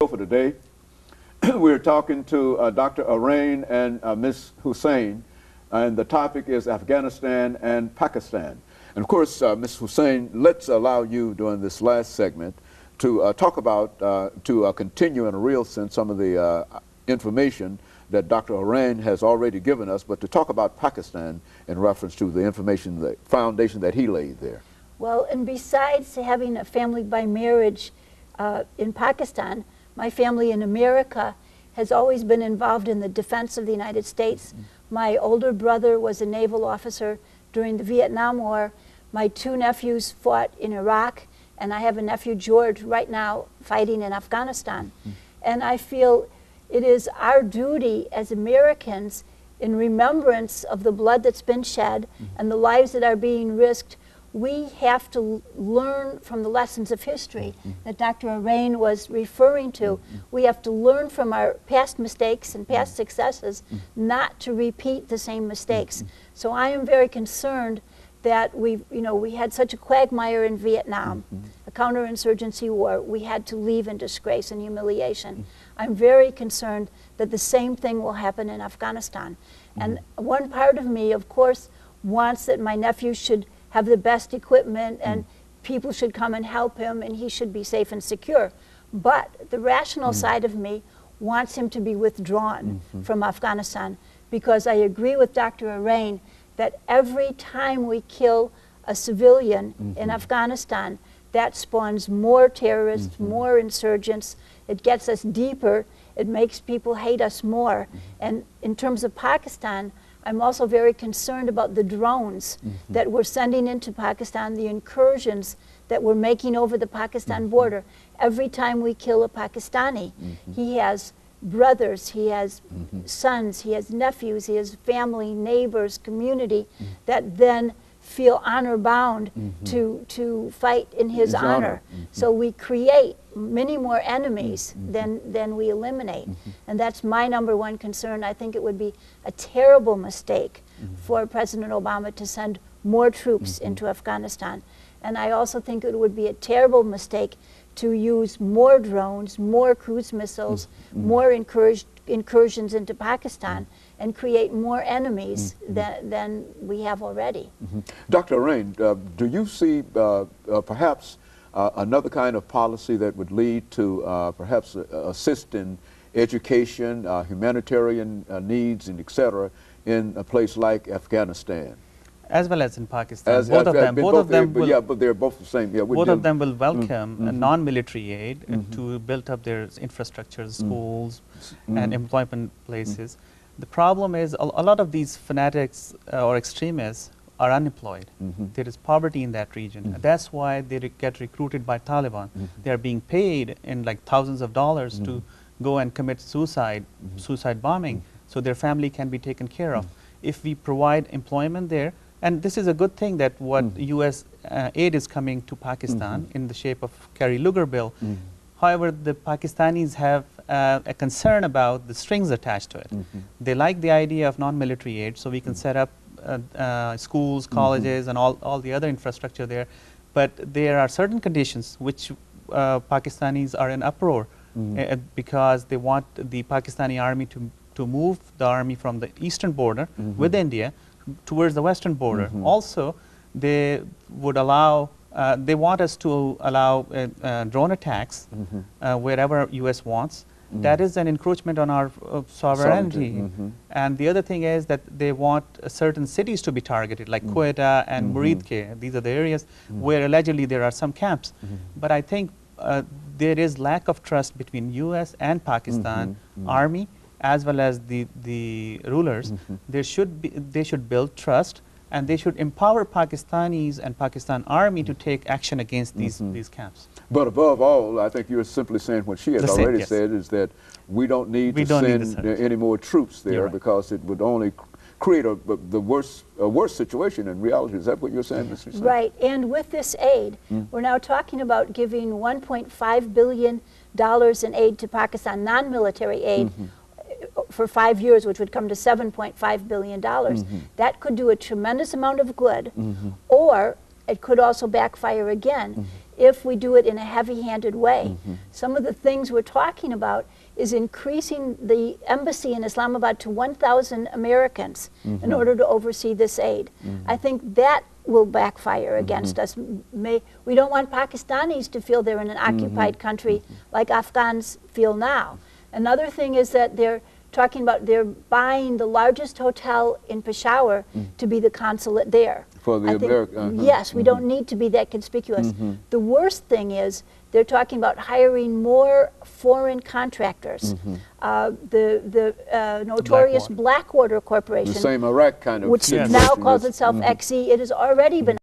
For today, we're talking to Dr. AArain and Ms. Hussain, and the topic is Afghanistan and Pakistan. And of course, Ms. Hussain, let's allow you during this last segment to talk about, to continue in a real sense some of the information that Dr. AArain has already given us, but to talk about Pakistan in reference to the information, the foundation that he laid there. Well, and besides having a family by marriage in Pakistan, my family in America has always been involved in the defense of the United States. My older brother was a naval officer during the Vietnam War. My two nephews fought in Iraq, and I have a nephew, George, right now fighting in Afghanistan. And I feel it is our duty as Americans, in remembrance of the blood that's been shed and the lives that are being risked, we have to learn from the lessons of history that Dr. AArain was referring to. We have to learn from our past mistakes and past successes not to repeat the same mistakes. So I am very concerned that we had such a quagmire in Vietnam, a counterinsurgency war. We had to leave in disgrace and humiliation. I'm very concerned that the same thing will happen in Afghanistan. And one part of me, of course, wants that my nephew should have the best equipment and people should come and help him and he should be safe and secure. But the rational side of me wants him to be withdrawn from Afghanistan, because I agree with Dr. AArain that every time we kill a civilian in Afghanistan, that spawns more terrorists, more insurgents. It gets us deeper. It makes people hate us more. And in terms of Pakistan, I'm also very concerned about the drones that we're sending into Pakistan, the incursions that we're making over the Pakistan border. Every time we kill a Pakistani, he has brothers, he has sons, he has nephews, he has family, neighbors, community that then feel honor bound to fight in his honor. So we create many more enemies than we eliminate. And that's my #1 concern. I think it would be a terrible mistake for President Obama to send more troops into Afghanistan. And I also think it would be a terrible mistake to use more drones, more cruise missiles, more incursions into Pakistan, and create more enemies than we have already. Dr. AArain, do you see perhaps another kind of policy that would lead to perhaps assist in education, humanitarian needs, and etc., in a place like Afghanistan? As well as in Pakistan, both of them will, yeah, but they're both the same. Yeah, both of them will welcome non-military aid to build up their infrastructure, schools, and employment places. The problem is a lot of these fanatics or extremists are unemployed. There is poverty in that region. That's why they get recruited by Taliban. They are being paid in like thousands of dollars to go and commit suicide bombing, so their family can be taken care of. If we provide employment there, and this is a good thing that what U.S. aid is coming to Pakistan in the shape of Kerry Lugar bill. However, the Pakistanis have a concern about the strings attached to it. They like the idea of non-military aid, so we can set up schools, colleges, and all the other infrastructure there. But there are certain conditions which Pakistanis are in uproar because they want the Pakistani army to move the army from the eastern border with India towards the western border. Also, they would allow, they want us to allow drone attacks wherever U.S. wants. That is an encroachment on our sovereignty. And the other thing is that they want certain cities to be targeted, like Quetta and Muridke. These are the areas where allegedly there are some camps. But I think there is lack of trust between U.S. and Pakistan army, as well as the rulers. They should build trust, and they should empower Pakistanis and Pakistan army to take action against these camps. But above all, I think you're simply saying what she has already said, is that we don't need to send any more troops there, because it would only create the worst situation in reality. Is that what you're saying, Mr. Hussain? Right, and with this aid, we're now talking about giving $1.5 billion in aid to Pakistan, non-military aid, for 5 years, which would come to $7.5 billion. That could do a tremendous amount of good, or it could also backfire again if we do it in a heavy-handed way. Some of the things we're talking about is increasing the embassy in Islamabad to 1,000 Americans in order to oversee this aid. I think that will backfire against us. We don't want Pakistanis to feel they're in an occupied country like Afghans feel now. Another thing is that they're talking about they're buying the largest hotel in Peshawar to be the consulate there. For the American. Yes, we don't need to be that conspicuous. The worst thing is they're talking about hiring more foreign contractors. The notorious Blackwater Corporation, the same Iraq kind of which situation. now calls itself XE, it has already been